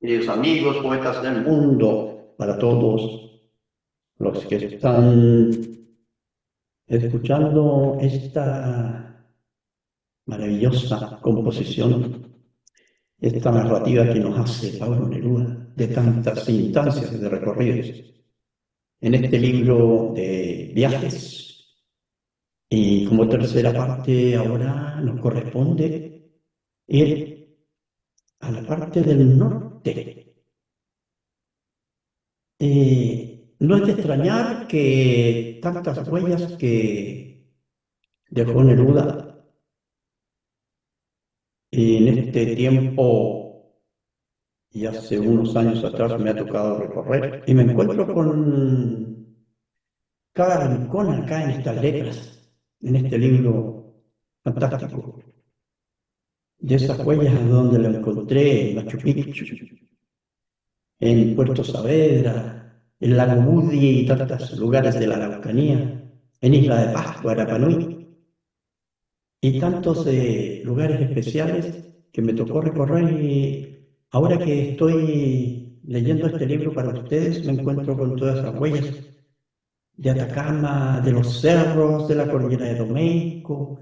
Queridos amigos, poetas del mundo, para todos los que están escuchando esta maravillosa composición, esta narrativa que nos hace Pablo Neruda de tantas instancias de recorridos en este libro de viajes. Y como tercera parte ahora nos corresponde ir a la parte del norte. No es de extrañar que tantas huellas que dejó Neruda en este tiempo y hace unos años atrás me ha tocado recorrer y me encuentro con cada rincón acá en estas letras, en este libro fantástico. De esas huellas donde lo encontré en Machu Picchu, en Puerto Saavedra, en Lago Budi y tantos lugares de la Araucanía, en Isla de Pascua, Rapa Nui, y tantos lugares especiales que me tocó recorrer. Y ahora que estoy leyendo este libro para ustedes, me encuentro con todas esas huellas de Atacama, de los cerros, de la cordillera de Domeyko.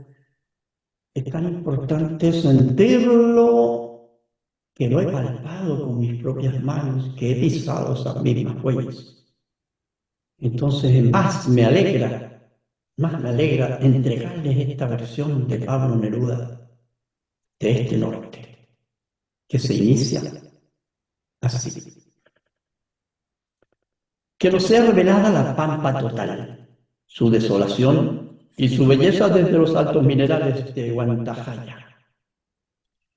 Es tan importante sentirlo que lo he palpado con mis propias manos, que he pisado esas mismas huellas. Entonces, más me alegra entregarles esta versión de Pablo Neruda de este norte, que se inicia así. Que nos sea revelada la pampa total, su desolación y su belleza desde los altos minerales de Huantajaya.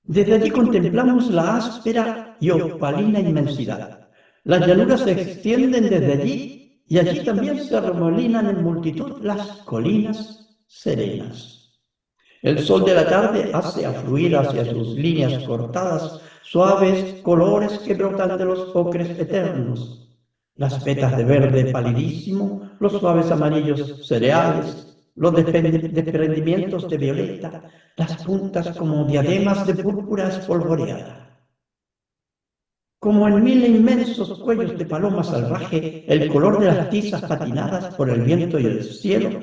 Desde allí contemplamos la áspera y opalina inmensidad. Las llanuras se extienden desde allí y allí también se arremolinan en multitud las colinas serenas. El sol de la tarde hace afluir hacia sus líneas cortadas suaves colores que brotan de los ocres eternos. Las vetas de verde palidísimo, los suaves amarillos cereales, los desprendimientos de violeta, las puntas como diademas de púrpura espolvoreada. Como en mil inmensos cuellos de paloma salvaje, el color de las tizas patinadas por el viento y el cielo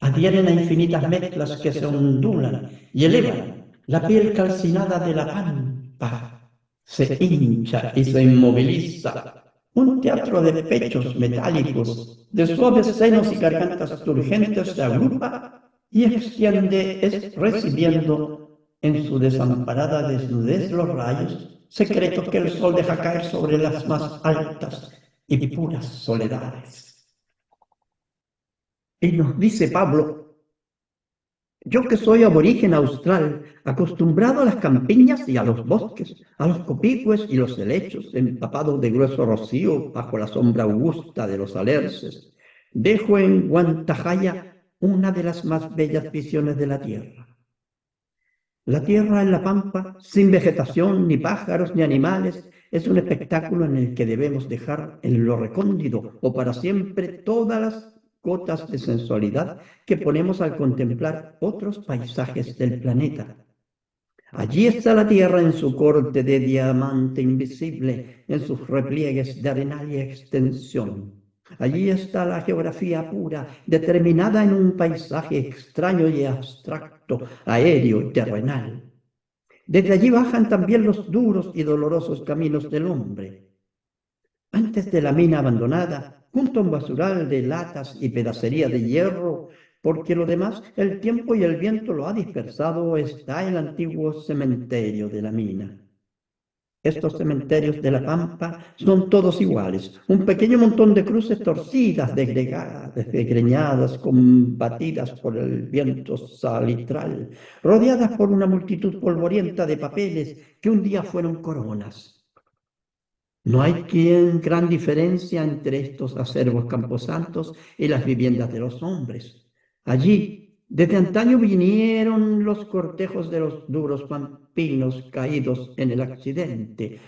adhieren a infinitas mezclas que se ondulan y elevan la piel calcinada de la pampa. Se hincha y se inmoviliza. Un teatro de pechos metálicos, de suaves senos y gargantas turgentes se agrupa y extiende recibiendo en su desamparada desnudez los rayos secretos que el sol deja caer sobre las más altas y puras soledades. Y nos dice Pablo: yo que soy aborigen austral, acostumbrado a las campiñas y a los bosques, a los copigües y los helechos, empapados de grueso rocío bajo la sombra augusta de los alerces, dejo en Huantajaya una de las más bellas visiones de la tierra. La tierra en la pampa, sin vegetación, ni pájaros, ni animales, es un espectáculo en el que debemos dejar en lo recóndito o para siempre todas las gotas de sensualidad que ponemos al contemplar otros paisajes del planeta. Allí está la tierra en su corte de diamante invisible, en sus repliegues de arenal y extensión. Allí está la geografía pura, determinada en un paisaje extraño y abstracto, aéreo y terrenal. Desde allí bajan también los duros y dolorosos caminos del hombre. Antes de la mina abandonada, junto a un basural de latas y pedacería de hierro, porque lo demás el tiempo y el viento lo ha dispersado, está el antiguo cementerio de la mina. Estos cementerios de la Pampa son todos iguales, un pequeño montón de cruces torcidas, desgreñadas, combatidas por el viento salitral, rodeadas por una multitud polvorienta de papeles que un día fueron coronas. No hay gran diferencia entre estos acervos camposantos y las viviendas de los hombres. Allí, desde antaño vinieron los cortejos de los duros pampinos caídos en el accidente,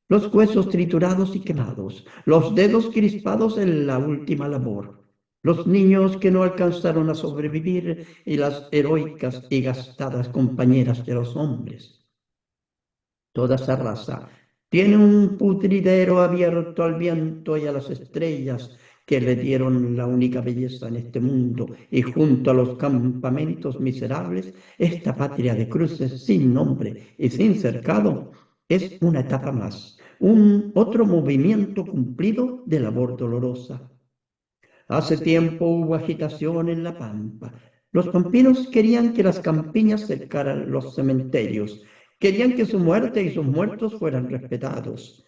los huesos triturados y quemados, los dedos crispados en la última labor, los niños que no alcanzaron a sobrevivir y las heroicas y gastadas compañeras de los hombres. Toda esa raza Tiene un putridero abierto al viento y a las estrellas que le dieron la única belleza en este mundo, y junto a los campamentos miserables, esta patria de cruces sin nombre y sin cercado es una etapa más, un otro movimiento cumplido de labor dolorosa. Hace tiempo hubo agitación en la pampa. Los pampinos querían que las campiñas cercaran los cementerios, querían que su muerte y sus muertos fueran respetados.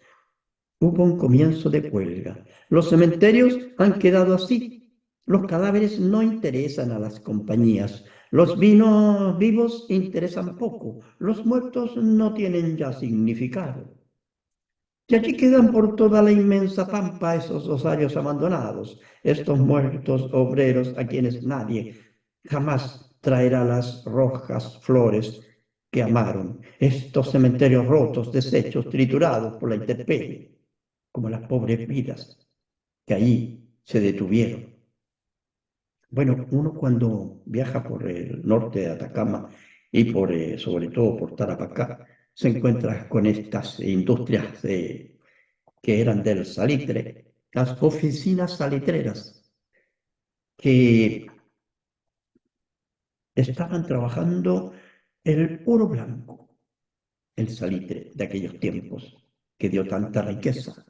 Hubo un comienzo de huelga. Los cementerios han quedado así. Los cadáveres no interesan a las compañías. Los vinos vivos interesan poco. Los muertos no tienen ya significado. Y allí quedan por toda la inmensa pampa esos osarios abandonados, estos muertos obreros a quienes nadie jamás traerá las rojas flores que amaron, estos cementerios rotos, deshechos, triturados por la intemperie, como las pobres vidas que allí se detuvieron. Bueno, uno cuando viaja por el norte de Atacama y sobre todo por Tarapacá, se encuentra con estas industrias que eran del salitre, las oficinas salitreras, que estaban trabajando el oro blanco, el salitre de aquellos tiempos, que dio tanta riqueza.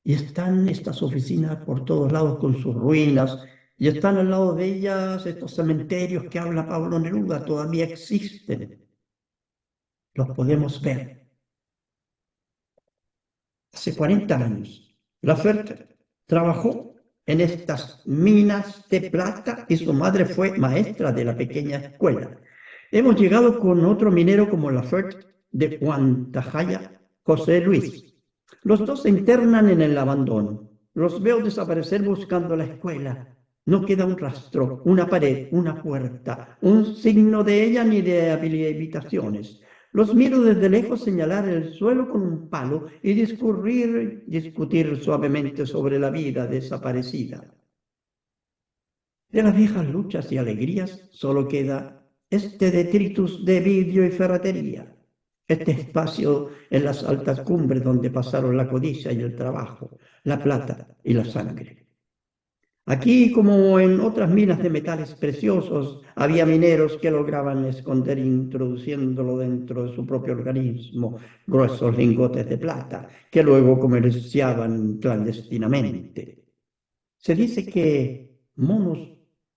Y están estas oficinas por todos lados con sus ruinas, y están al lado de ellas estos cementerios que habla Pablo Neruda, todavía existen, los podemos ver. Hace 40 años, Laferte trabajó en estas minas de plata y su madre fue maestra de la pequeña escuela. Hemos llegado con otro minero como Laferte de Huantajaya, José Luis. Los dos se internan en el abandono. Los veo desaparecer buscando la escuela. No queda un rastro, una pared, una puerta, un signo de ella ni de habitaciones. Los miro desde lejos señalar el suelo con un palo y discutir suavemente sobre la vida desaparecida. De las viejas luchas y alegrías solo queda este detritus de vidrio y ferretería, este espacio en las altas cumbres donde pasaron la codicia y el trabajo, la plata y la sangre. Aquí, como en otras minas de metales preciosos, había mineros que lograban esconder introduciéndolo dentro de su propio organismo gruesos lingotes de plata, que luego comerciaban clandestinamente. Se dice que monos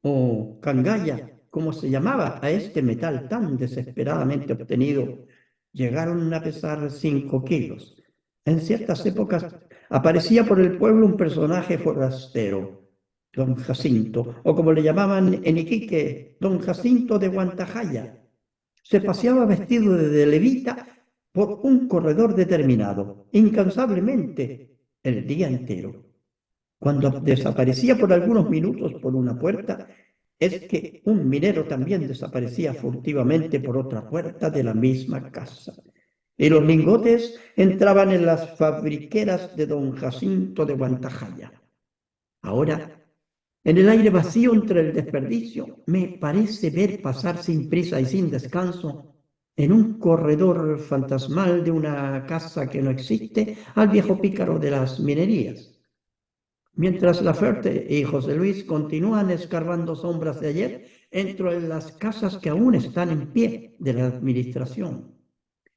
o cangaya, como se llamaba a este metal tan desesperadamente obtenido, llegaron a pesar 5 kilos. En ciertas épocas aparecía por el pueblo un personaje forastero, don Jacinto, o como le llamaban en Iquique, don Jacinto de Guantajaya. Se paseaba vestido de levita por un corredor determinado, incansablemente, el día entero. Cuando desaparecía por algunos minutos por una puerta, es que un minero también desaparecía furtivamente por otra puerta de la misma casa. Y los lingotes entraban en las fabriqueras de don Jacinto de Guantajaya. Ahora, en el aire vacío entre el desperdicio, me parece ver pasar sin prisa y sin descanso, en un corredor fantasmal de una casa que no existe, al viejo pícaro de las minerías. Mientras Laferte y José Luis continúan escarbando sombras de ayer, entro en las casas que aún están en pie de la administración.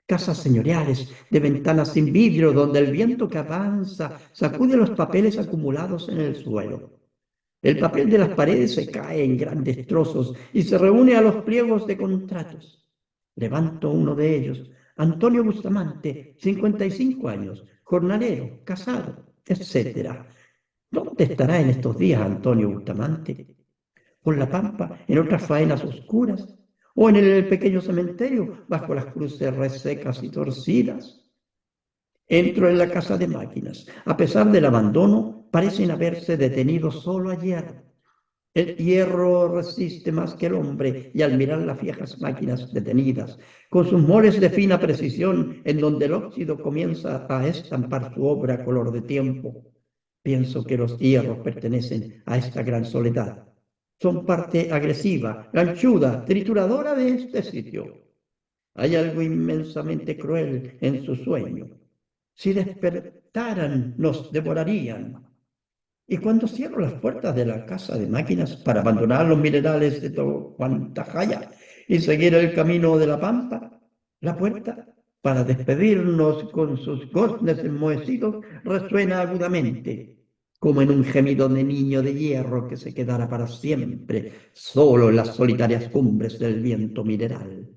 Casas señoriales, de ventanas sin vidrio, donde el viento que avanza sacude los papeles acumulados en el suelo. El papel de las paredes se cae en grandes trozos y se reúne a los pliegos de contratos. Levanto uno de ellos, Antonio Bustamante, 55 años, jornalero, casado, etc. ¿Dónde estará en estos días Antonio Bustamante? ¿Por la pampa, en otras faenas oscuras? ¿O en el pequeño cementerio, bajo las cruces resecas y torcidas? Entro en la casa de máquinas. A pesar del abandono, parecen haberse detenido solo ayer. El hierro resiste más que el hombre, y al mirar las viejas máquinas detenidas, con sus moles de fina precisión, en donde el óxido comienza a estampar su obra color de tiempo, pienso que los hierros pertenecen a esta gran soledad. Son parte agresiva, ganchuda, trituradora de este sitio. Hay algo inmensamente cruel en su sueño. Si despertaran, nos devorarían. Y cuando cierro las puertas de la casa de máquinas para abandonar los minerales de Tohuantahaya y seguir el camino de la pampa, la puerta, para despedirnos con sus goznes enmohecidos, resuena agudamente, como en un gemido de niño de hierro que se quedará para siempre solo en las solitarias cumbres del viento mineral.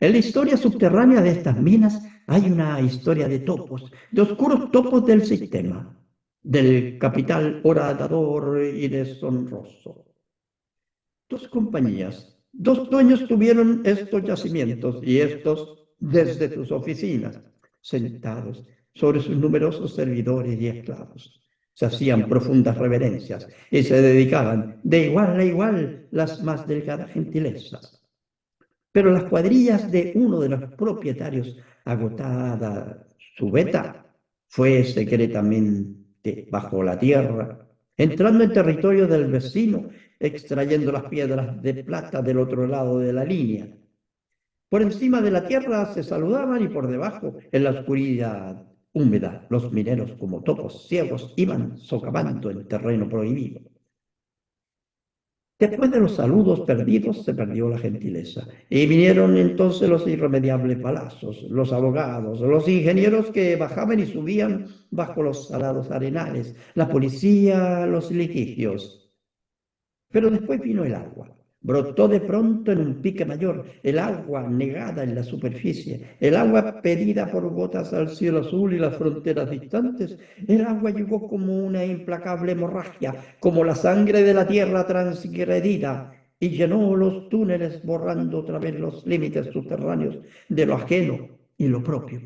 En la historia subterránea de estas minas hay una historia de topos, de oscuros topos del sistema, del capital horadador y deshonroso. Dos compañías, dos dueños tuvieron estos yacimientos y estos desde sus oficinas, sentados sobre sus numerosos servidores y esclavos. Se hacían profundas reverencias y se dedicaban de igual a igual las más delgadas gentilezas. Pero las cuadrillas de uno de los propietarios, agotada su beta, fue secretamente bajo la tierra, entrando en territorio del vecino, extrayendo las piedras de plata del otro lado de la línea. Por encima de la tierra se saludaban y por debajo, en la oscuridad húmeda, los mineros como topos ciegos iban socavando el terreno prohibido. Después de los saludos perdidos se perdió la gentileza y vinieron entonces los irremediables balazos, los abogados, los ingenieros que bajaban y subían bajo los salados arenales, la policía, los litigios. Pero después vino el agua. Brotó de pronto en un pique mayor, el agua negada en la superficie, el agua pedida por gotas al cielo azul y las fronteras distantes. El agua llegó como una implacable hemorragia, como la sangre de la tierra transgredida, y llenó los túneles borrando otra vez los límites subterráneos de lo ajeno y lo propio.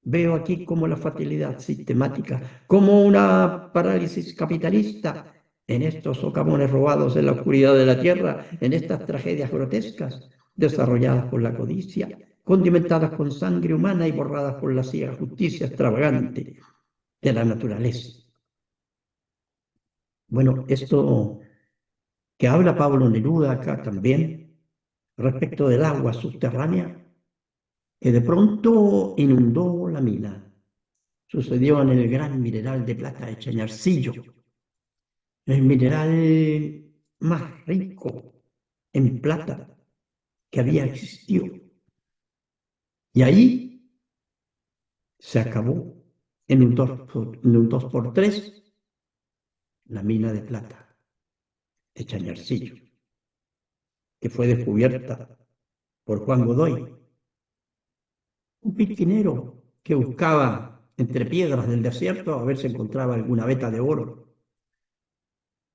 Veo aquí como la fatalidad sistemática, como una parálisis capitalista en estos socavones robados en la oscuridad de la tierra, en estas tragedias grotescas, desarrolladas por la codicia, condimentadas con sangre humana y borradas por la ciega justicia extravagante de la naturaleza. Bueno, esto que habla Pablo Neruda acá también, respecto del agua subterránea, que de pronto inundó la mina. Sucedió en el gran mineral de plata de Chañarcillo, el mineral más rico en plata que había existido. Y ahí se acabó en un 2x3 la mina de plata de Chañarcillo, que fue descubierta por Juan Godoy, un piscinero que buscaba entre piedras del desierto a ver si encontraba alguna veta de oro.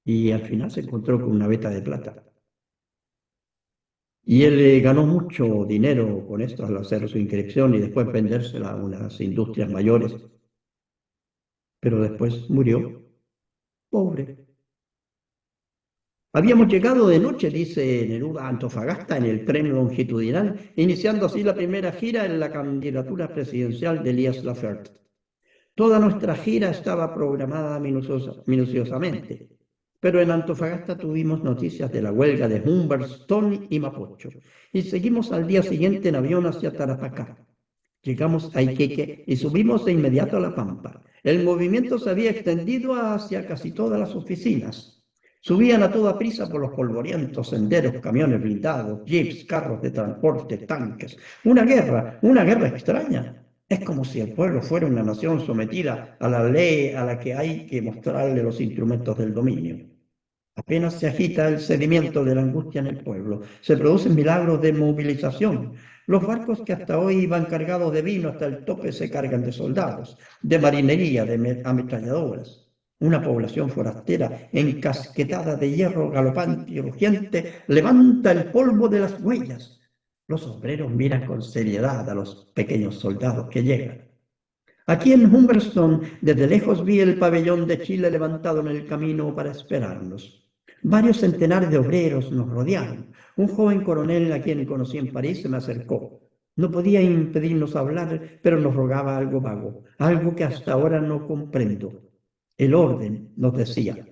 Y al final se encontró con una veta de plata. Y él ganó mucho dinero con esto al hacer su inscripción y después vendérsela a unas industrias mayores. Pero después murió pobre. Habíamos llegado de noche, dice Neruda, a Antofagasta en el tren longitudinal, iniciando así la primera gira en la candidatura presidencial de Elías Laferte. Toda nuestra gira estaba programada minuciosamente, pero en Antofagasta tuvimos noticias de la huelga de Humberstone y Mapocho, y seguimos al día siguiente en avión hacia Tarapacá. Llegamos a Iquique y subimos de inmediato a La Pampa. El movimiento se había extendido hacia casi todas las oficinas. Subían a toda prisa por los polvorientos senderos, camiones blindados, jeeps, carros de transporte, tanques. Una guerra extraña. Es como si el pueblo fuera una nación sometida a la ley a la que hay que mostrarle los instrumentos del dominio. Apenas se agita el sedimento de la angustia en el pueblo, se producen milagros de movilización. Los barcos que hasta hoy iban cargados de vino hasta el tope se cargan de soldados, de marinería, de ametralladoras. Una población forastera, encasquetada de hierro galopante y rugiente, levanta el polvo de las huellas. Los obreros miran con seriedad a los pequeños soldados que llegan. Aquí en Humberstone, desde lejos vi el pabellón de Chile levantado en el camino para esperarnos. Varios centenares de obreros nos rodearon. Un joven coronel a quien conocí en París se me acercó. No podía impedirnos hablar, pero nos rogaba algo vago, algo que hasta ahora no comprendo. El orden, nos decía.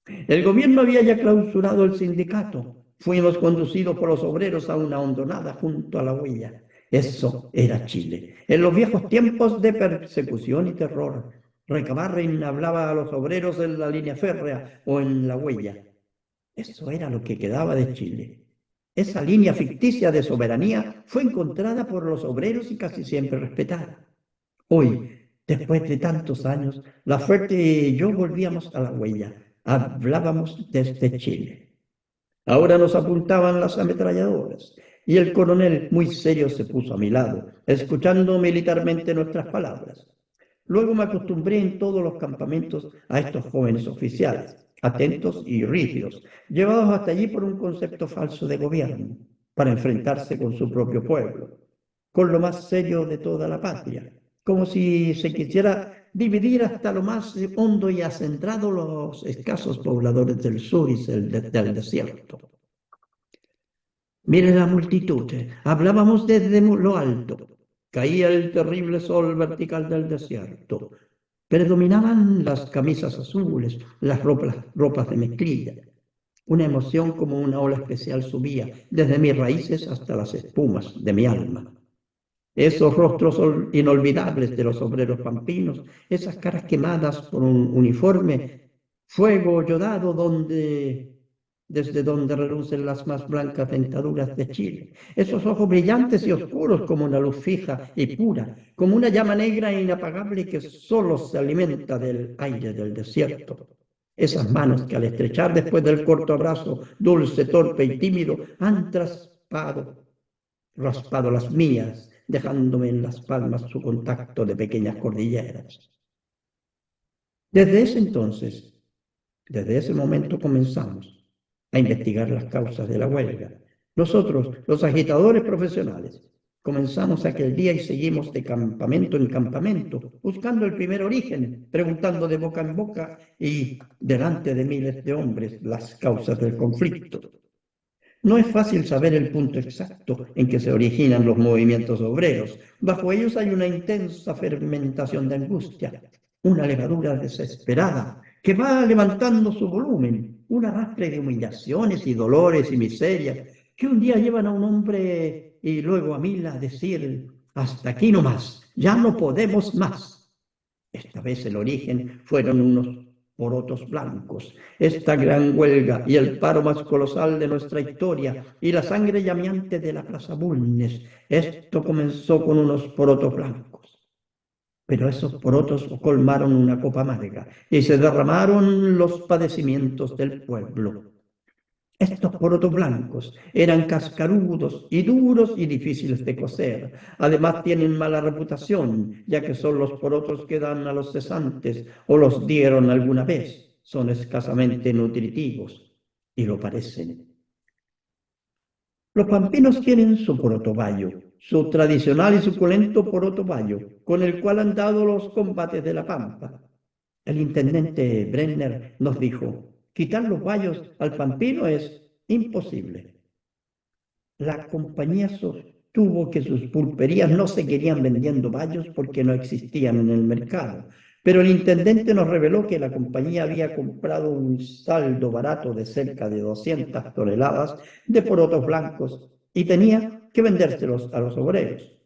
El gobierno había ya clausurado el sindicato. Fuimos conducidos por los obreros a una hondonada junto a la huella. Eso era Chile. En los viejos tiempos de persecución y terror, Recabarren hablaba a los obreros en la línea férrea o en la huella. Eso era lo que quedaba de Chile. Esa línea ficticia de soberanía fue encontrada por los obreros y casi siempre respetada. Hoy, después de tantos años, la Fuerte y yo volvíamos a la huella. Hablábamos desde Chile. Ahora nos apuntaban las ametralladoras y el coronel muy serio se puso a mi lado, escuchando militarmente nuestras palabras. Luego me acostumbré en todos los campamentos a estos jóvenes oficiales, atentos y rígidos, llevados hasta allí por un concepto falso de gobierno, para enfrentarse con su propio pueblo, con lo más serio de toda la patria, como si se quisiera dividir hasta lo más hondo y acentrado los escasos pobladores del sur y del desierto. Mire la multitud, hablábamos desde lo alto. Caía el terrible sol vertical del desierto. Predominaban las camisas azules, las ropas de mezclilla. Una emoción como una ola especial subía desde mis raíces hasta las espumas de mi alma. Esos rostros inolvidables de los obreros pampinos, esas caras quemadas por un uniforme, fuego yodado desde donde relucen las más blancas dentaduras de Chile, esos ojos brillantes y oscuros como una luz fija y pura, como una llama negra e inapagable que solo se alimenta del aire del desierto. Esas manos que al estrechar después del corto abrazo, dulce, torpe y tímido, han raspado las mías, dejándome en las palmas su contacto de pequeñas cordilleras. Desde ese entonces, desde ese momento comenzamos a investigar las causas de la huelga. Nosotros, los agitadores profesionales, comenzamos aquel día y seguimos de campamento en campamento, buscando el primer origen, preguntando de boca en boca y delante de miles de hombres las causas del conflicto. No es fácil saber el punto exacto en que se originan los movimientos obreros. Bajo ellos hay una intensa fermentación de angustia, una levadura desesperada que va levantando su volumen, un arrastre de humillaciones y dolores y miserias que un día llevan a un hombre y luego a mil a decir, hasta aquí no más, ya no podemos más. Esta vez el origen fueron unos porotos blancos, esta gran huelga y el paro más colosal de nuestra historia y la sangre llameante de la Plaza Bulnes. Esto comenzó con unos porotos blancos, pero esos porotos colmaron una copa amarga y se derramaron los padecimientos del pueblo. Estos porotos blancos eran cascarudos y duros y difíciles de cocer. Además tienen mala reputación, ya que son los porotos que dan a los cesantes o los dieron alguna vez. Son escasamente nutritivos y lo parecen. Los pampinos tienen su poroto bayo, su tradicional y suculento poroto bayo, con el cual han dado los combates de la Pampa. El intendente Brenner nos dijo, quitar los bayos al pampino es imposible. La compañía sostuvo que sus pulperías no seguirían vendiendo bayos porque no existían en el mercado, pero el intendente nos reveló que la compañía había comprado un saldo barato de cerca de 200 toneladas de porotos blancos y tenía que vendérselos a los obreros.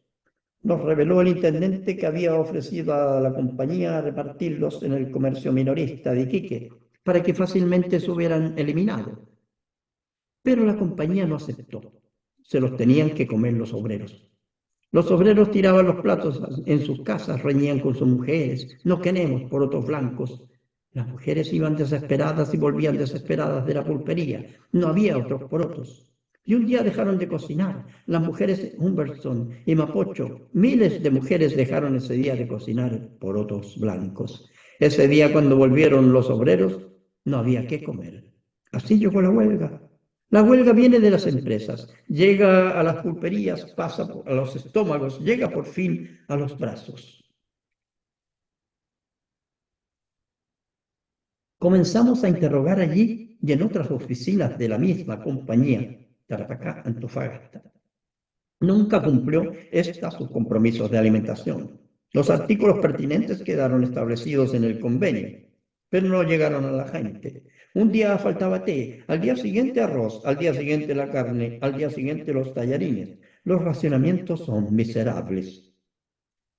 Nos reveló el intendente que había ofrecido a la compañía repartirlos en el comercio minorista de Iquique para que fácilmente se hubieran eliminado. Pero la compañía no aceptó. Se los tenían que comer los obreros. Los obreros tiraban los platos en sus casas, reñían con sus mujeres. No queremos porotos blancos. Las mujeres iban desesperadas y volvían desesperadas de la pulpería. No había otros porotos. Y un día dejaron de cocinar. Las mujeres de Humberson y Mapocho, miles de mujeres dejaron ese día de cocinar porotos blancos. Ese día cuando volvieron los obreros, no había qué comer. Así llegó la huelga. La huelga viene de las empresas, llega a las pulperías, pasa a los estómagos, llega por fin a los brazos. Comenzamos a interrogar allí y en otras oficinas de la misma compañía, Tarapacá, Antofagasta. Nunca cumplió sus compromisos de alimentación. Los artículos pertinentes quedaron establecidos en el convenio, pero no llegaron a la gente. Un día faltaba té, al día siguiente arroz, al día siguiente la carne, al día siguiente los tallarines. Los racionamientos son miserables.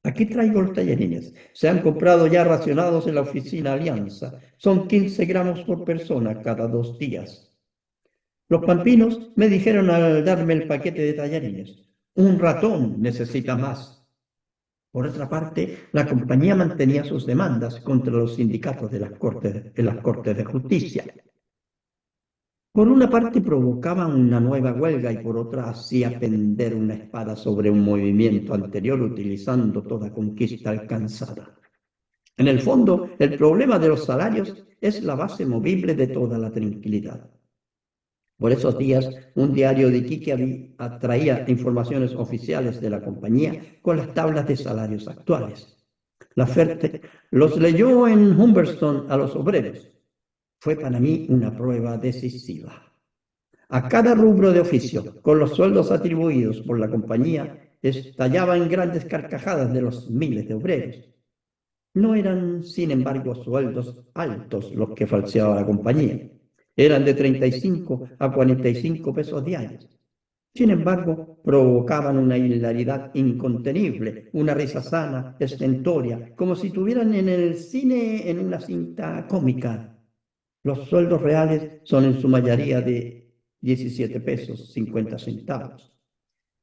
Aquí traigo los tallarines. Se han comprado ya racionados en la oficina Alianza. Son 15 gramos por persona cada 2 días. Los pampinos me dijeron al darme el paquete de tallarines: un ratón necesita más. Por otra parte, la compañía mantenía sus demandas contra los sindicatos de las Cortes de Justicia. Por una parte provocaban una nueva huelga y por otra hacía pender una espada sobre un movimiento anterior utilizando toda conquista alcanzada. En el fondo, el problema de los salarios es la base movible de toda la tranquilidad. Por esos días, un diario de Iquique traía informaciones oficiales de la compañía con las tablas de salarios actuales. Laferte los leyó en Humberstone a los obreros. Fue para mí una prueba decisiva. A cada rubro de oficio, con los sueldos atribuidos por la compañía, estallaba en grandes carcajadas de los miles de obreros. No eran, sin embargo, sueldos altos los que falseaba la compañía. Eran de 35 a 45 pesos diarios. Sin embargo, provocaban una hilaridad incontenible, una risa sana, estentoria, como si estuvieran en el cine en una cinta cómica. Los sueldos reales son en su mayoría de 17 pesos 50 centavos.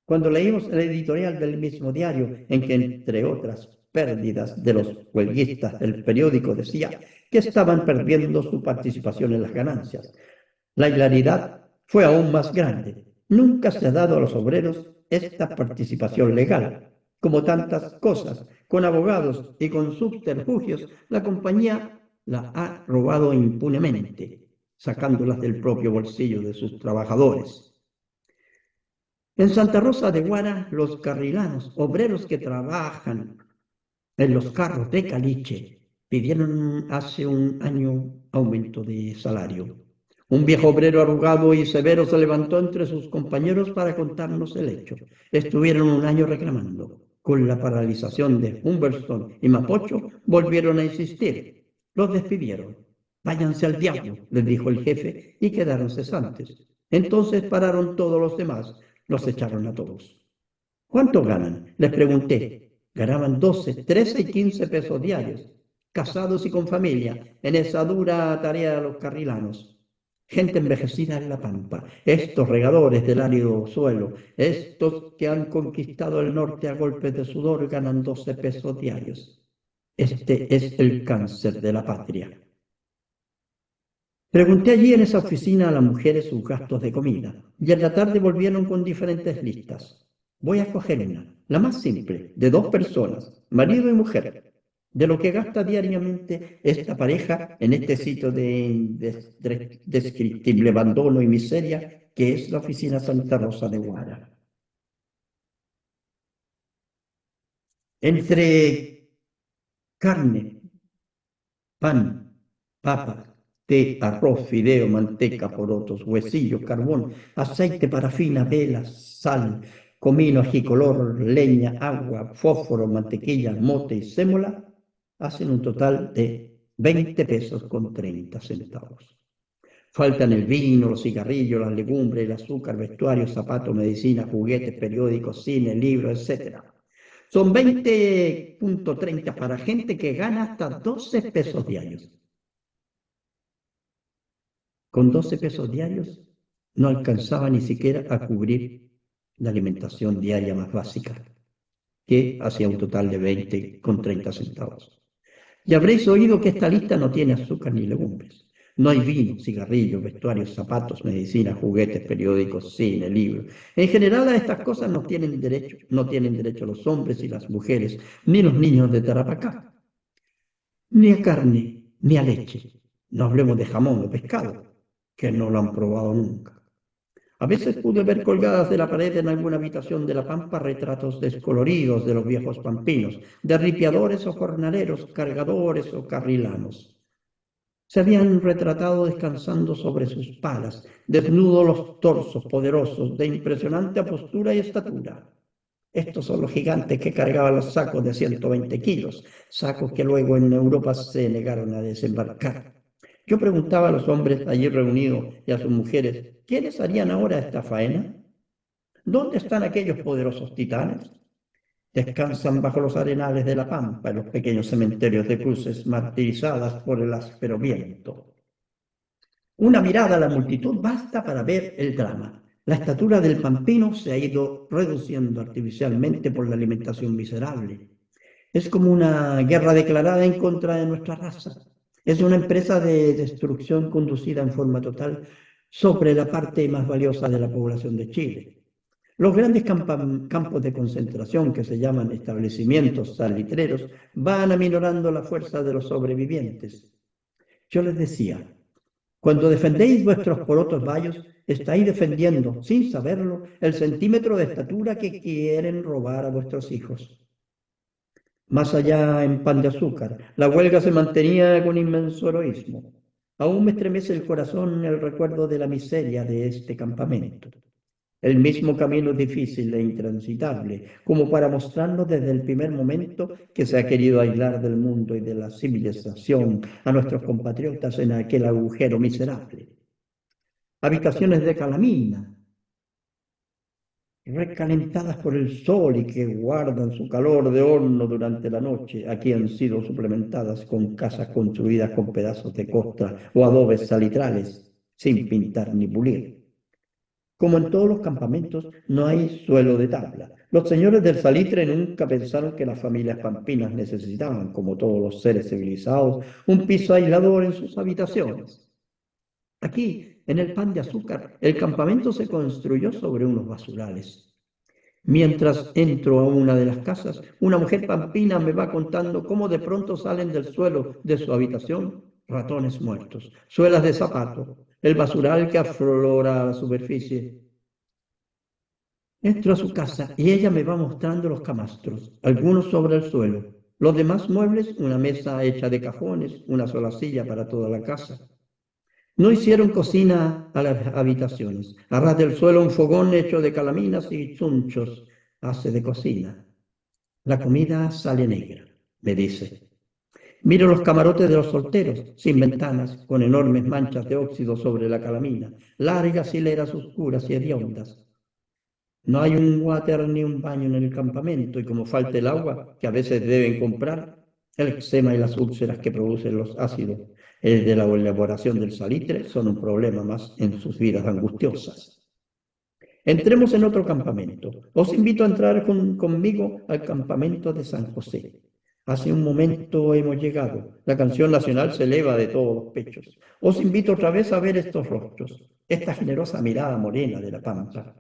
Cuando leímos el editorial del mismo diario, en que, entre otras pérdidas de los huelguistas del periódico, decía que estaban perdiendo su participación en las ganancias, la hilaridad fue aún más grande. Nunca se ha dado a los obreros esta participación legal. Como tantas cosas, con abogados y con subterfugios, la compañía la ha robado impunemente, sacándolas del propio bolsillo de sus trabajadores. En Santa Rosa de Guara, los carrilanos, obreros que trabajan en los carros de caliche, pidieron hace un año aumento de salario. Un viejo obrero arrugado y severo se levantó entre sus compañeros para contarnos el hecho. Estuvieron un año reclamando. Con la paralización de Humberstone y Mapocho, volvieron a insistir. Los despidieron. Váyanse al diablo, les dijo el jefe, y quedaron cesantes. Entonces pararon todos los demás. Los echaron a todos. ¿Cuánto ganan? Les pregunté. Ganaban 12, 13 y 15 pesos diarios, casados y con familia, en esa dura tarea de los carrilanos. Gente envejecida en la pampa, estos regadores del árido suelo, estos que han conquistado el norte a golpes de sudor, ganan 12 pesos diarios. Este es el cáncer de la patria. Pregunté allí en esa oficina a las mujeres sus gastos de comida, y en la tarde volvieron con diferentes listas. Voy a coger una, la más simple, de 2 personas, marido y mujer, de lo que gasta diariamente esta pareja en este sitio de indescriptible abandono y miseria que es la oficina Santa Rosa de Guara. Entre carne, pan, papa, té, arroz, fideo, manteca, porotos, huesillos, carbón, aceite, parafina, velas, sal, comino, ajicolor, leña, agua, fósforo, mantequilla, mote y sémola, hacen un total de 20 pesos con 30 centavos. Faltan el vino, los cigarrillos, las legumbres, el azúcar, vestuario, zapatos, medicina, juguetes, periódicos, cine, libros, etc. Son 20.30 para gente que gana hasta 12 pesos diarios. Con 12 pesos diarios no alcanzaba ni siquiera a cubrir la alimentación diaria más básica, que hacía un total de 20 con 30 centavos. Y habréis oído que esta lista no tiene azúcar ni legumbres. No hay vino, cigarrillos, vestuarios, zapatos, medicina, juguetes, periódicos, cine, libros. En general a estas cosas no tienen derecho los hombres y las mujeres, ni los niños de Tarapacá, ni a carne, ni a leche. No hablemos de jamón o pescado, que no lo han probado nunca. A veces pude ver colgadas de la pared en alguna habitación de la Pampa retratos descoloridos de los viejos pampinos, de ripiadores o jornaleros, cargadores o carrilanos. Se habían retratado descansando sobre sus palas, desnudos los torsos poderosos, de impresionante postura y estatura. Estos son los gigantes que cargaban los sacos de 120 kilos, sacos que luego en Europa se negaron a desembarcar. Yo preguntaba a los hombres allí reunidos y a sus mujeres, ¿quiénes harían ahora esta faena? ¿Dónde están aquellos poderosos titanes? Descansan bajo los arenales de la pampa, en los pequeños cementerios de cruces martirizadas por el áspero viento. Una mirada a la multitud basta para ver el drama. La estatura del pampino se ha ido reduciendo artificialmente por la alimentación miserable. Es como una guerra declarada en contra de nuestra raza. Es una empresa de destrucción conducida en forma total sobre la parte más valiosa de la población de Chile. Los grandes campos de concentración, que se llaman establecimientos salitreros, van aminorando la fuerza de los sobrevivientes. Yo les decía, cuando defendéis vuestros porotos vallos, estáis defendiendo, sin saberlo, el centímetro de estatura que quieren robar a vuestros hijos. Más allá, en Pan de Azúcar, la huelga se mantenía con inmenso heroísmo. Aún me estremece el corazón el recuerdo de la miseria de este campamento. El mismo camino difícil e intransitable, como para mostrarnos desde el primer momento que se ha querido aislar del mundo y de la civilización a nuestros compatriotas en aquel agujero miserable. Habitaciones de calamina, recalentadas por el sol y que guardan su calor de horno durante la noche, aquí han sido suplementadas con casas construidas con pedazos de costra o adobes salitrales, sin pintar ni pulir. Como en todos los campamentos, no hay suelo de tabla. Los señores del salitre nunca pensaron que las familias pampinas necesitaban, como todos los seres civilizados, un piso aislador en sus habitaciones. Aquí, en el Pan de Azúcar, el campamento se construyó sobre unos basurales. Mientras entro a una de las casas, una mujer pampina me va contando cómo de pronto salen del suelo de su habitación ratones muertos, suelas de zapato, el basural que aflora a la superficie. Entro a su casa y ella me va mostrando los camastros, algunos sobre el suelo, los demás muebles, una mesa hecha de cajones, una sola silla para toda la casa. No hicieron cocina a las habitaciones. A ras del suelo un fogón hecho de calaminas y chunchos hace de cocina. La comida sale negra, me dice. Miro los camarotes de los solteros, sin ventanas, con enormes manchas de óxido sobre la calamina, largas hileras oscuras y hediondas. No hay un water ni un baño en el campamento y como falta el agua, que a veces deben comprar, el eczema y las úlceras que producen los ácidos de la elaboración del salitre son un problema más en sus vidas angustiosas. Entremos en otro campamento. Os invito a entrar conmigo al campamento de San José. Hace un momento hemos llegado. La canción nacional se eleva de todos los pechos. Os invito otra vez a ver estos rostros, esta generosa mirada morena de la pampa.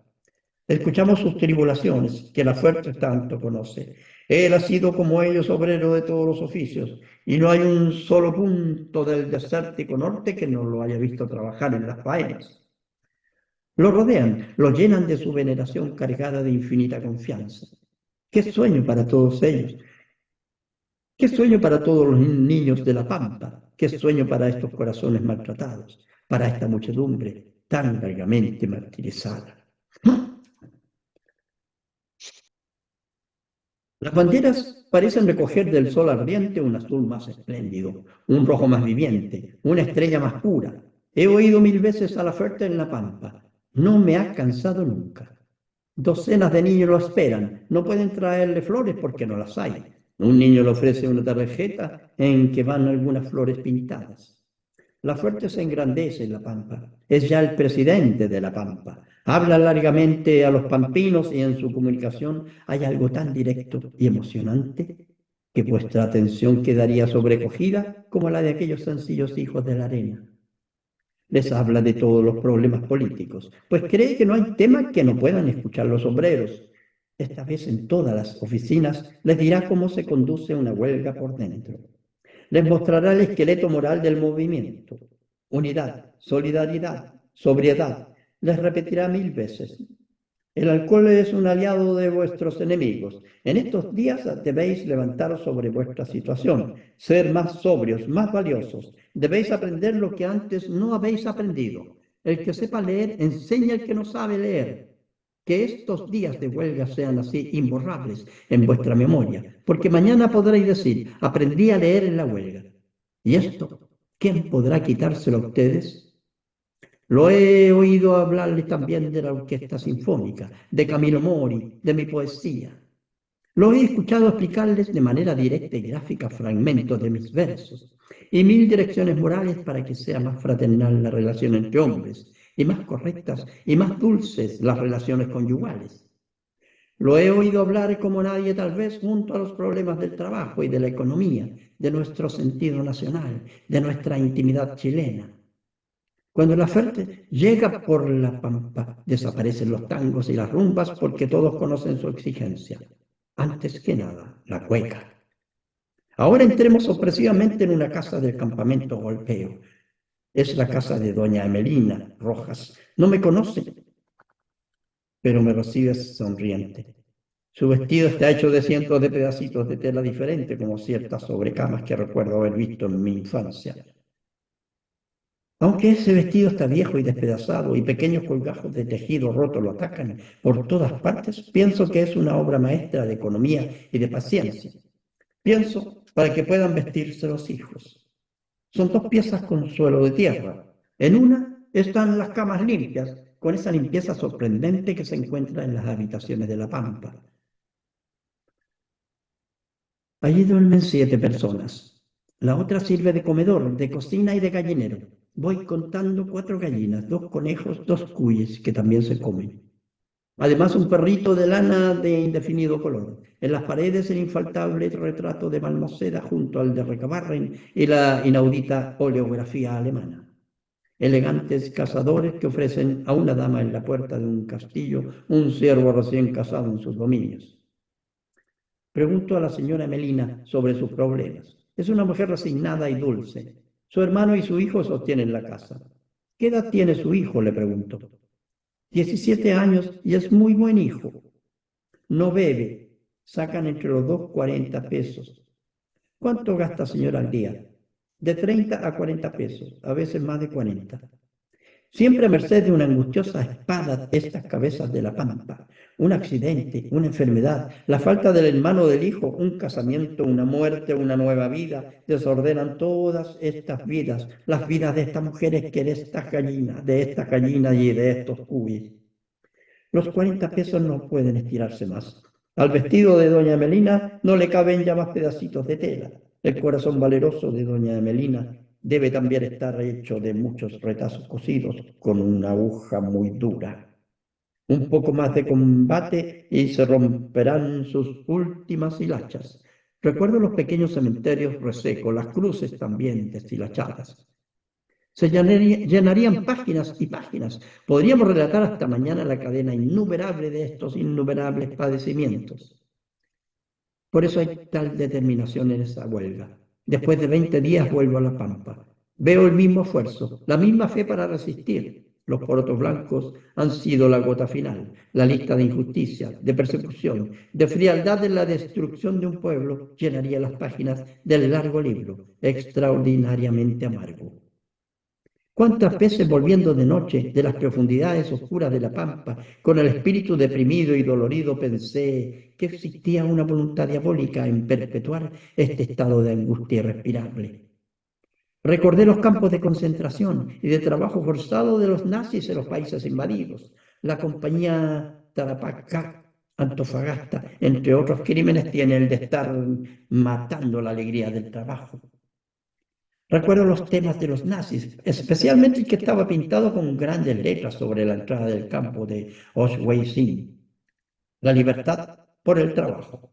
Escuchamos sus tribulaciones, que la fuerza tanto conoce. Él ha sido como ellos obrero de todos los oficios, y no hay un solo punto del desértico norte que no lo haya visto trabajar en las faenas. Lo rodean, lo llenan de su veneración cargada de infinita confianza. ¡Qué sueño para todos ellos! ¡Qué sueño para todos los niños de la pampa! ¡Qué sueño para estos corazones maltratados! Para esta muchedumbre tan largamente martirizada. Las banderas parecen recoger del sol ardiente un azul más espléndido, un rojo más viviente, una estrella más pura. He oído 1000 veces a la oferta en la pampa. No me ha cansado nunca. Docenas de niños lo esperan. No pueden traerle flores porque no las hay. Un niño le ofrece una tarjeta en que van algunas flores pintadas. La fuerte se engrandece en la pampa. Es ya el presidente de la pampa. Habla largamente a los pampinos y en su comunicación hay algo tan directo y emocionante que vuestra atención quedaría sobrecogida como la de aquellos sencillos hijos de la arena. Les habla de todos los problemas políticos, pues cree que no hay tema que no puedan escuchar los obreros. Esta vez en todas las oficinas les dirá cómo se conduce una huelga por dentro. Les mostrará el esqueleto moral del movimiento. Unidad, solidaridad, sobriedad. Les repetirá 1000 veces. El alcohol es un aliado de vuestros enemigos. En estos días debéis levantaros sobre vuestra situación, ser más sobrios, más valiosos. Debéis aprender lo que antes no habéis aprendido. El que sepa leer, enseña al que no sabe leer. Que estos días de huelga sean así imborrables en vuestra memoria, porque mañana podréis decir, aprendí a leer en la huelga. ¿Y esto? ¿Quién podrá quitárselo a ustedes? Lo he oído hablarles también de la orquesta sinfónica, de Camilo Mori, de mi poesía. Lo he escuchado explicarles de manera directa y gráfica fragmentos de mis versos y mil direcciones morales para que sea más fraternal la relación entre hombres y más correctas y más dulces las relaciones conyugales. Lo he oído hablar como nadie tal vez junto a los problemas del trabajo y de la economía, de nuestro sentido nacional, de nuestra intimidad chilena. Cuando la suerte llega por la pampa, desaparecen los tangos y las rumbas porque todos conocen su exigencia. Antes que nada, la cueca. Ahora entremos opresivamente en una casa del campamento golpeo. Es la casa de doña Emelina Rojas. No me conoce, pero me recibe sonriente. Su vestido está hecho de cientos de pedacitos de tela diferente, como ciertas sobrecamas que recuerdo haber visto en mi infancia. Aunque ese vestido está viejo y despedazado y pequeños colgajos de tejido roto lo atacan por todas partes, pienso que es una obra maestra de economía y de paciencia. Pienso para que puedan vestirse los hijos. Son dos piezas con suelo de tierra. En una están las camas limpias, con esa limpieza sorprendente que se encuentra en las habitaciones de la Pampa. Allí duermen 7 personas. La otra sirve de comedor, de cocina y de gallinero. Voy contando 4 gallinas, 2 conejos, 2 cuyes que también se comen. Además, un perrito de lana de indefinido color. En las paredes, el infaltable retrato de Balmaceda junto al de Recabarren y la inaudita oleografía alemana. Elegantes cazadores que ofrecen a una dama en la puerta de un castillo un ciervo recién casado en sus dominios. Pregunto a la señora Melina sobre sus problemas. Es una mujer resignada y dulce. Su hermano y su hijo sostienen la casa. ¿Qué edad tiene su hijo?, le pregunto. 17 años y es muy buen hijo. No bebe. Sacan entre los dos 40 pesos. ¿Cuánto gasta, señora, al día? De 30 a 40 pesos, a veces más de 40. Siempre a merced de una angustiosa espada estas cabezas de la Pampa. Un accidente, una enfermedad, la falta del hermano del hijo, un casamiento, una muerte, una nueva vida, desordenan todas estas vidas, las vidas de estas mujeres que de estas gallinas y de estos cubis. Los 40 pesos no pueden estirarse más. Al vestido de doña Emelina no le caben ya más pedacitos de tela. El corazón valeroso de doña Emelina debe también estar hecho de muchos retazos cosidos con una aguja muy dura. Un poco más de combate y se romperán sus últimas hilachas. Recuerdo los pequeños cementerios resecos, las cruces también deshilachadas. Se llenarían páginas y páginas. Podríamos relatar hasta mañana la cadena innumerable de estos innumerables padecimientos. Por eso hay tal determinación en esa huelga. Después de 20 días vuelvo a la Pampa. Veo el mismo esfuerzo, la misma fe para resistir. Los porotos blancos han sido la gota final, la lista de injusticia, de persecución, de frialdad en la destrucción de un pueblo llenaría las páginas del largo libro, extraordinariamente amargo. ¿Cuántas veces volviendo de noche de las profundidades oscuras de la Pampa, con el espíritu deprimido y dolorido, pensé que existía una voluntad diabólica en perpetuar este estado de angustia irrespirable? Recordé los campos de concentración y de trabajo forzado de los nazis en los países invadidos, la compañía Tarapacá, Antofagasta, entre otros crímenes, tiene el de estar matando la alegría del trabajo. Recuerdo los temas de los nazis, especialmente el que estaba pintado con grandes letras sobre la entrada del campo de Auschwitz, la libertad por el trabajo.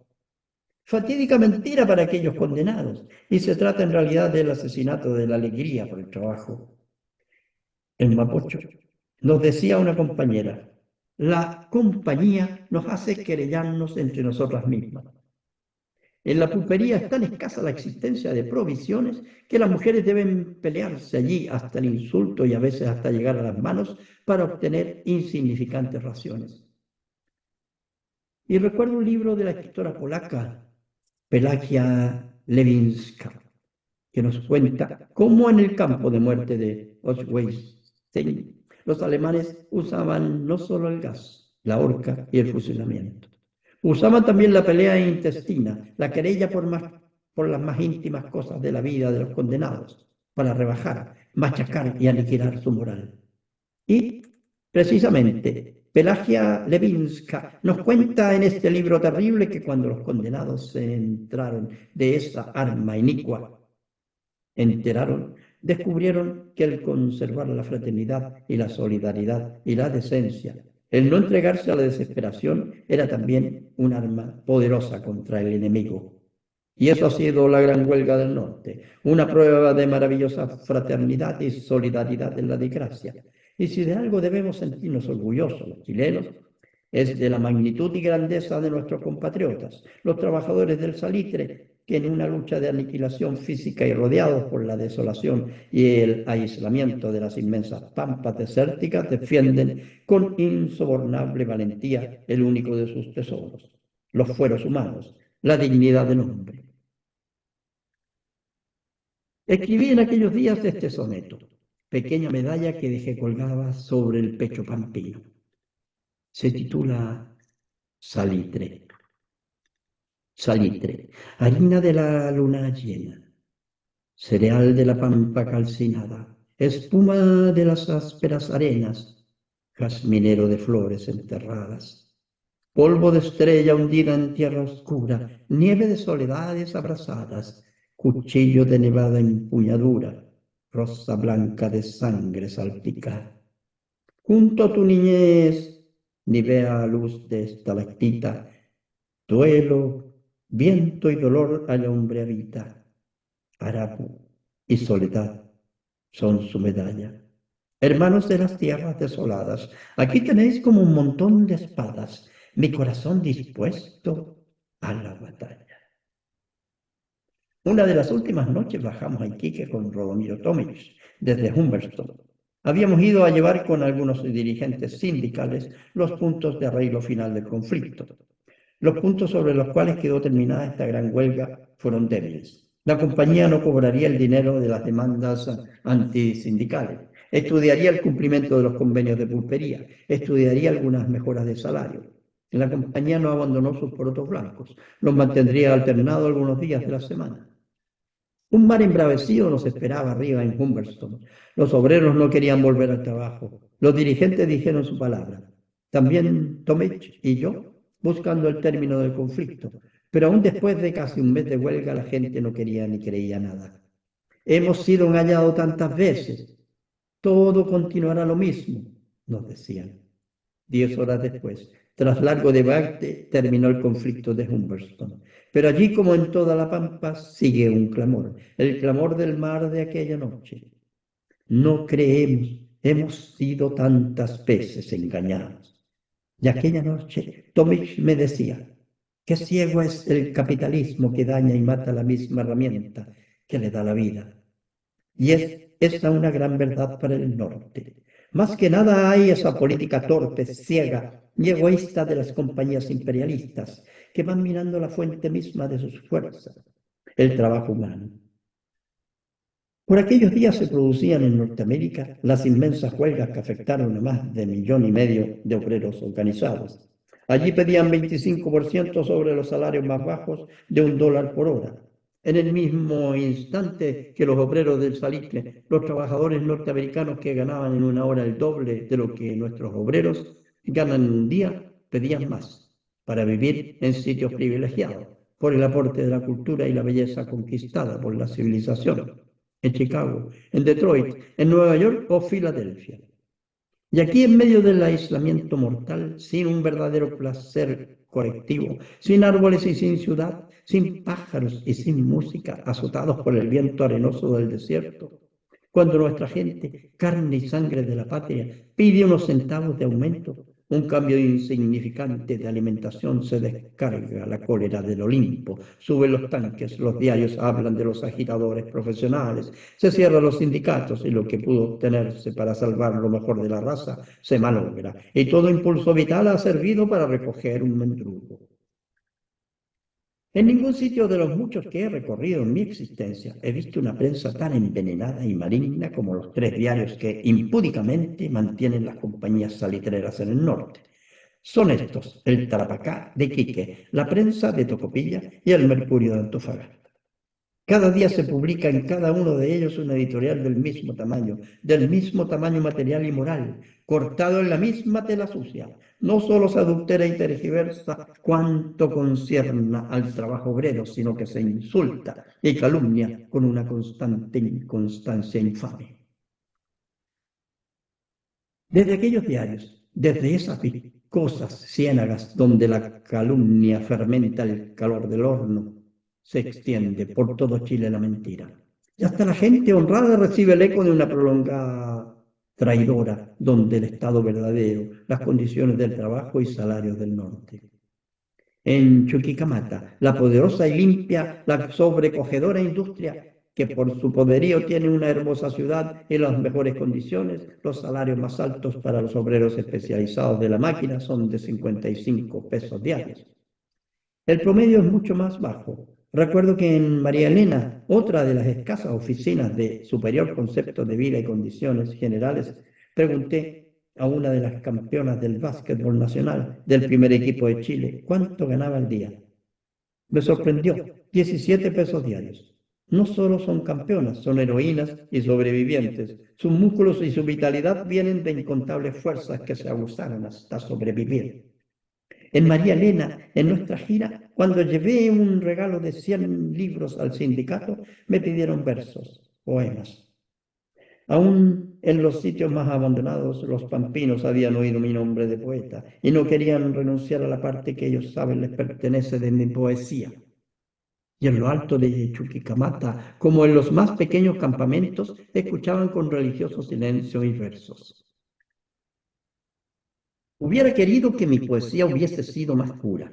Fatídica mentira para aquellos condenados, y se trata en realidad del asesinato de la alegría por el trabajo. En Mapocho nos decía una compañera, la compañía nos hace querellarnos entre nosotras mismas. En la pulpería es tan escasa la existencia de provisiones que las mujeres deben pelearse allí hasta el insulto y a veces hasta llegar a las manos para obtener insignificantes raciones. Y recuerdo un libro de la escritora polaca Pelagia Lewinska, que nos cuenta cómo en el campo de muerte de Auschwitz los alemanes usaban no solo el gas, la horca y el fusilamiento. Usaban también la pelea intestina, la querella por las más íntimas cosas de la vida de los condenados, para rebajar, machacar y aniquilar su moral. Y precisamente Pelagia Levinska nos cuenta en este libro terrible que cuando los condenados se entraron de esa arma inicua, descubrieron que el conservar la fraternidad y la solidaridad y la decencia, el no entregarse a la desesperación, era también un arma poderosa contra el enemigo. Y eso ha sido la gran huelga del norte, una prueba de maravillosa fraternidad y solidaridad en la desgracia. Y si de algo debemos sentirnos orgullosos los chilenos, es de la magnitud y grandeza de nuestros compatriotas, los trabajadores del salitre, que en una lucha de aniquilación física y rodeados por la desolación y el aislamiento de las inmensas pampas desérticas, defienden con insobornable valentía el único de sus tesoros, los fueros humanos, la dignidad del hombre. Escribí en aquellos días este soneto, pequeña medalla que dejé colgada sobre el pecho pampino. Se titula Salitre. Salitre, harina de la luna llena, cereal de la pampa calcinada, espuma de las ásperas arenas, jazminero de flores enterradas, polvo de estrella hundida en tierra oscura, nieve de soledades abrasadas, cuchillo de nevada empuñadura, rosa blanca de sangre salpicada. Junto a tu niñez, ni vea luz de estalactita, duelo, viento y dolor al hombre habita. Harapo y soledad son su medalla. Hermanos de las tierras desoladas, aquí tenéis como un montón de espadas, mi corazón dispuesto a la batalla. Una de las últimas noches bajamos a Iquique con Rodomiro Tomic, desde Humberstone. Habíamos ido a llevar con algunos dirigentes sindicales los puntos de arreglo final del conflicto. Los puntos sobre los cuales quedó terminada esta gran huelga fueron débiles. La compañía no cobraría el dinero de las demandas antisindicales, estudiaría el cumplimiento de los convenios de pulpería, estudiaría algunas mejoras de salario. La compañía no abandonó sus porotos blancos, los mantendría alternados algunos días de la semana. Un mar embravecido nos esperaba arriba en Humberstone. Los obreros no querían volver al trabajo. Los dirigentes dijeron su palabra. También Tomic y yo, buscando el término del conflicto. Pero aún después de casi un mes de huelga, la gente no quería ni creía nada. Hemos sido engañados tantas veces. Todo continuará lo mismo, nos decían. 10 horas después, tras largo debate, terminó el conflicto de Humberstone. Pero allí, como en toda la pampa, sigue un clamor, el clamor del mar de aquella noche. No creemos, hemos sido tantas veces engañados. Y aquella noche, Tomic me decía, qué ciego es el capitalismo que daña y mata la misma herramienta que le da la vida. Y es esa una gran verdad para el norte. Más que nada hay esa política torpe, ciega y egoísta de las compañías imperialistas que van minando la fuente misma de sus fuerzas, el trabajo humano. Por aquellos días se producían en Norteamérica las inmensas huelgas que afectaron a más de 1,5 millones de obreros organizados. Allí pedían 25% sobre los salarios más bajos de $1 por hora. En el mismo instante que los obreros del salitre, los trabajadores norteamericanos que ganaban en una hora el doble de lo que nuestros obreros ganan en un día, pedían más para vivir en sitios privilegiados por el aporte de la cultura y la belleza conquistada por la civilización. En Chicago, en Detroit, en Nueva York o Filadelfia. Y aquí en medio del aislamiento mortal, sin un verdadero placer colectivo, sin árboles y sin ciudad, sin pájaros y sin música, azotados por el viento arenoso del desierto, cuando nuestra gente, carne y sangre de la patria, pide unos centavos de aumento, un cambio insignificante de alimentación, se descarga la cólera del Olimpo, suben los tanques, los diarios hablan de los agitadores profesionales, se cierran los sindicatos y lo que pudo obtenerse para salvar lo mejor de la raza se malogra, y todo impulso vital ha servido para recoger un mendrugo. En ningún sitio de los muchos que he recorrido en mi existencia he visto una prensa tan envenenada y maligna como los 3 diarios que impúdicamente mantienen las compañías salitreras en el norte. Son estos, el Tarapacá de Iquique, la Prensa de Tocopilla y el Mercurio de Antofagasta. Cada día se publica en cada uno de ellos una editorial del mismo tamaño material y moral, cortado en la misma tela sucia. No solo se adultera y tergiversa cuanto concierne al trabajo obrero, sino que se insulta y calumnia con una constante inconstancia infame. Desde aquellos diarios, desde esas viscosas ciénagas donde la calumnia fermenta el calor del horno, se extiende por todo Chile la mentira. Y hasta la gente honrada recibe el eco de una prolongada traidora, donde el Estado verdadero, las condiciones del trabajo y salarios del norte. En Chuquicamata, la poderosa y limpia, la sobrecogedora industria que por su poderío tiene una hermosa ciudad y las mejores condiciones, los salarios más altos para los obreros especializados de la máquina son de 55 pesos diarios. El promedio es mucho más bajo. Recuerdo que en María Elena, otra de las escasas oficinas de superior concepto de vida y condiciones generales, pregunté a una de las campeonas del básquetbol nacional del primer equipo de Chile cuánto ganaba al día. Me sorprendió, 17 pesos diarios. No solo son campeonas, son heroínas y sobrevivientes. Sus músculos y su vitalidad vienen de incontables fuerzas que se abusaron hasta sobrevivir. En María Elena, en nuestra gira, cuando llevé un regalo de 100 libros al sindicato, me pidieron versos, poemas. Aún en los sitios más abandonados, los pampinos habían oído mi nombre de poeta y no querían renunciar a la parte que ellos saben les pertenece de mi poesía. Y en lo alto de Chuquicamata, como en los más pequeños campamentos, escuchaban con religioso silencio y versos. Hubiera querido que mi poesía hubiese sido más pura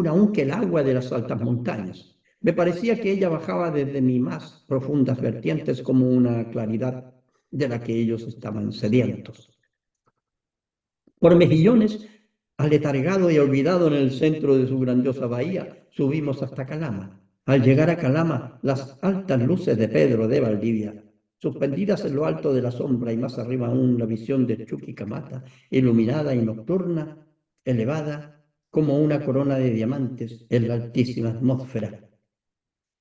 aún que el agua de las altas montañas. Me parecía que ella bajaba desde mis más profundas vertientes como una claridad de la que ellos estaban sedientos. Por mejillones, aletargado y olvidado en el centro de su grandiosa bahía, subimos hasta Calama. Al llegar a Calama, las altas luces de Pedro de Valdivia, suspendidas en lo alto de la sombra y más arriba aún la visión de Chuquicamata, iluminada y nocturna, elevada como una corona de diamantes en la altísima atmósfera.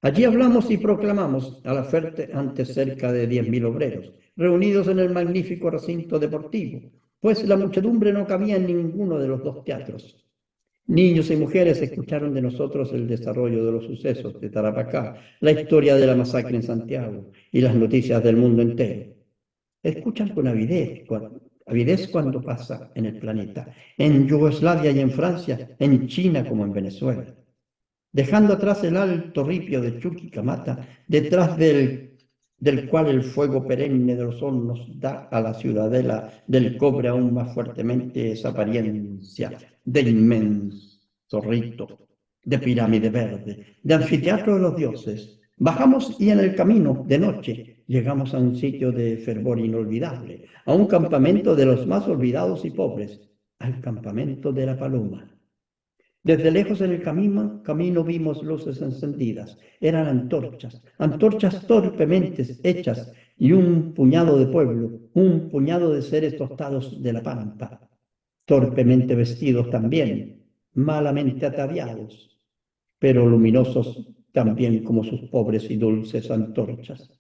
Allí hablamos y proclamamos a la ferte ante cerca de 10.000 obreros, reunidos en el magnífico recinto deportivo, pues la muchedumbre no cabía en ninguno de los dos teatros. Niños y mujeres escucharon de nosotros el desarrollo de los sucesos de Tarapacá, la historia de la masacre en Santiago y las noticias del mundo entero. Escuchan con avidez cuando pasa en el planeta, en Yugoslavia y en Francia, en China como en Venezuela. Dejando atrás el alto ripio de Chuquicamata, detrás del cual el fuego perenne de los hornos da a la ciudadela del cobre aún más fuertemente esa apariencia de inmenso rito, de pirámide verde, de anfiteatro de los dioses. Bajamos y en el camino, de noche, llegamos a un sitio de fervor inolvidable, a un campamento de los más olvidados y pobres, al campamento de la Paloma. Desde lejos en el camino vimos luces encendidas. Eran antorchas torpemente hechas y un puñado de pueblo, un puñado de seres tostados de la pampa, torpemente vestidos también, malamente ataviados, pero luminosos también como sus pobres y dulces antorchas.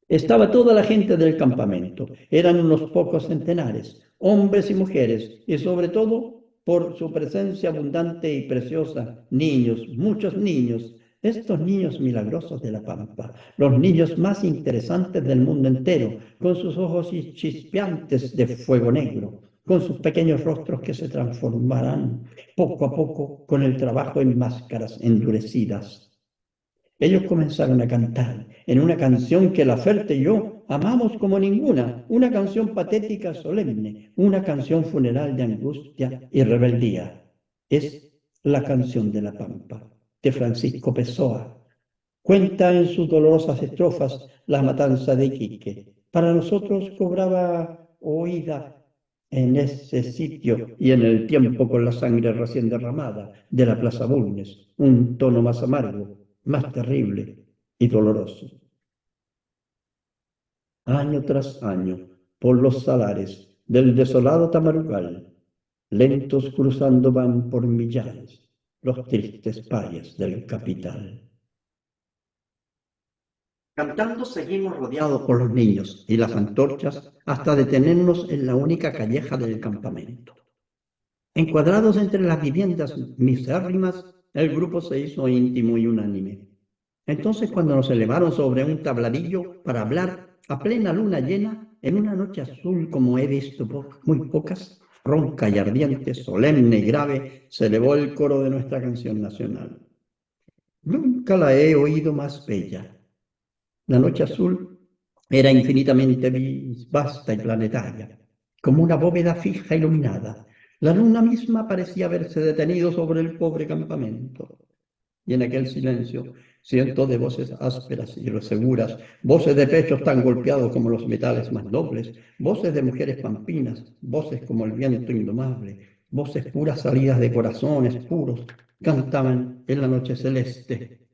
Estaba toda la gente del campamento, eran unos pocos centenares, hombres y mujeres, y sobre todo, por su presencia abundante y preciosa, niños, muchos niños, estos niños milagrosos de la pampa, los niños más interesantes del mundo entero, con sus ojos chispeantes de fuego negro, con sus pequeños rostros que se transformarán poco a poco con el trabajo en máscaras endurecidas. Ellos comenzaron a cantar en una canción que la Ferte y yo amamos como ninguna, una canción patética solemne, una canción funeral de angustia y rebeldía. Es la canción de la Pampa, de Francisco Pessoa. Cuenta en sus dolorosas estrofas la matanza de Iquique. Para nosotros cobraba oída en ese sitio y en el tiempo con la sangre recién derramada de la Plaza Bulnes, un tono más amargo, más terrible y doloroso. Año tras año, por los salares del desolado Tamarugal, lentos cruzando van por millares los tristes payas del capital. Cantando seguimos rodeados por los niños y las antorchas hasta detenernos en la única calleja del campamento. Encuadrados entre las viviendas misérrimas, el grupo se hizo íntimo y unánime. Entonces, cuando nos elevaron sobre un tabladillo para hablar a plena luna llena, en una noche azul como he visto muy pocas, ronca y ardiente, solemne y grave, se elevó el coro de nuestra canción nacional. Nunca la he oído más bella. La noche azul era infinitamente vasta y planetaria, como una bóveda fija iluminada. La luna misma parecía haberse detenido sobre el pobre campamento. Y en aquel silencio, cientos de voces ásperas y seguras, voces de pechos tan golpeados como los metales más nobles, voces de mujeres pampinas, voces como el viento indomable, voces puras salidas de corazones puros, cantaban en la noche celeste.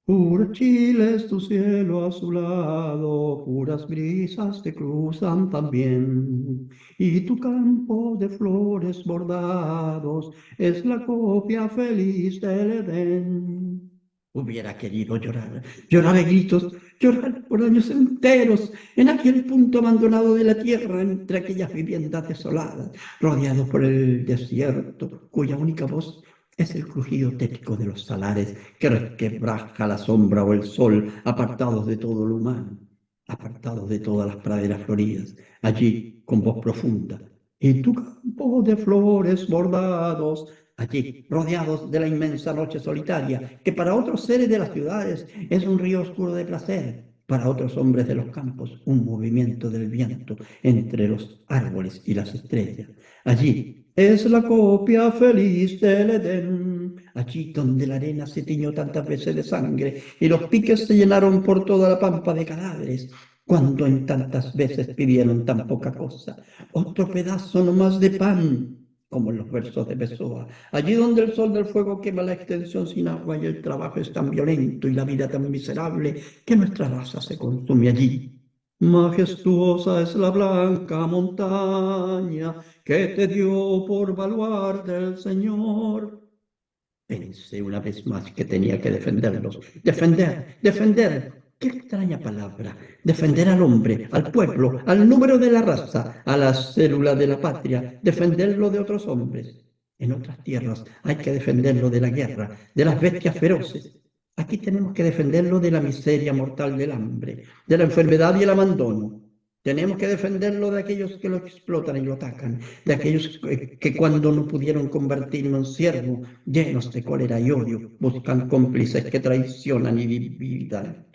Puro Chile es tu cielo azulado, puras brisas te cruzan también, y tu campo de flores bordados es la copia feliz del Edén. Hubiera querido llorar, llorar a gritos, llorar por años enteros, en aquel punto abandonado de la tierra, entre aquellas viviendas desoladas, rodeados por el desierto, cuya única voz es el crujido tétrico de los salares que resquebraja la sombra o el sol, apartados de todo lo humano, apartados de todas las praderas floridas, allí con voz profunda. Y tu campo de flores bordados, allí rodeados de la inmensa noche solitaria, que para otros seres de las ciudades es un río oscuro de placer, para otros hombres de los campos un movimiento del viento entre los árboles y las estrellas. Allí es la copia feliz del Edén, allí donde la arena se tiñó tantas veces de sangre y los piques se llenaron por toda la pampa de cadáveres, cuando en tantas veces pidieron tan poca cosa, otro pedazo no más de pan, como en los versos de Pessoa, allí donde el sol del fuego quema la extensión sin agua y el trabajo es tan violento y la vida tan miserable que nuestra raza se consume allí. Majestuosa es la blanca montaña que te dio por baluarte del Señor. Pensé una vez más que tenía que defenderlos. Defender, defender. Qué extraña palabra. Defender al hombre, al pueblo, al número de la raza, a la célula de la patria. Defenderlo de otros hombres. En otras tierras hay que defenderlo de la guerra, de las bestias feroces. Aquí tenemos que defenderlo de la miseria mortal del hambre, de la enfermedad y el abandono. Tenemos que defenderlo de aquellos que lo explotan y lo atacan, de aquellos que cuando no pudieron convertirlo en siervo, llenos de cólera y odio, buscan cómplices que traicionan y dividan.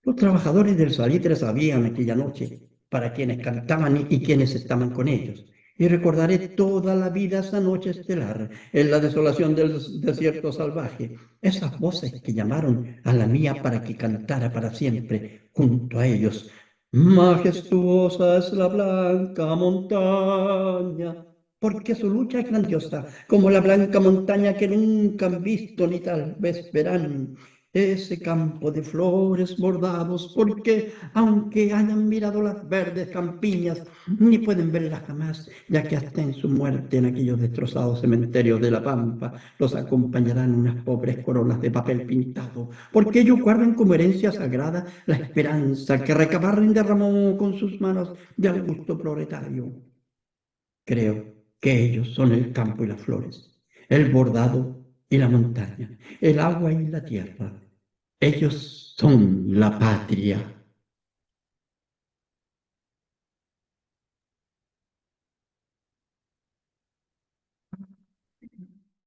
Los trabajadores del salitre sabían aquella noche para quienes cantaban y quienes estaban con ellos. Y recordaré toda la vida esa noche estelar, en la desolación del desierto salvaje, esas voces que llamaron a la mía para que cantara para siempre junto a ellos. Majestuosa es la blanca montaña, porque su lucha es grandiosa, como la blanca montaña que nunca han visto ni tal vez verán ese campo de flores bordados, porque aunque hayan mirado las verdes campiñas, ni pueden verlas jamás, ya que hasta en su muerte en aquellos destrozados cementerios de la Pampa los acompañarán unas pobres coronas de papel pintado, porque ellos guardan como herencia sagrada la esperanza que Recabarren derramó con sus manos de augusto proletario. Creo que ellos son el campo y las flores, el bordado y la montaña, el agua y la tierra. Ellos son la patria.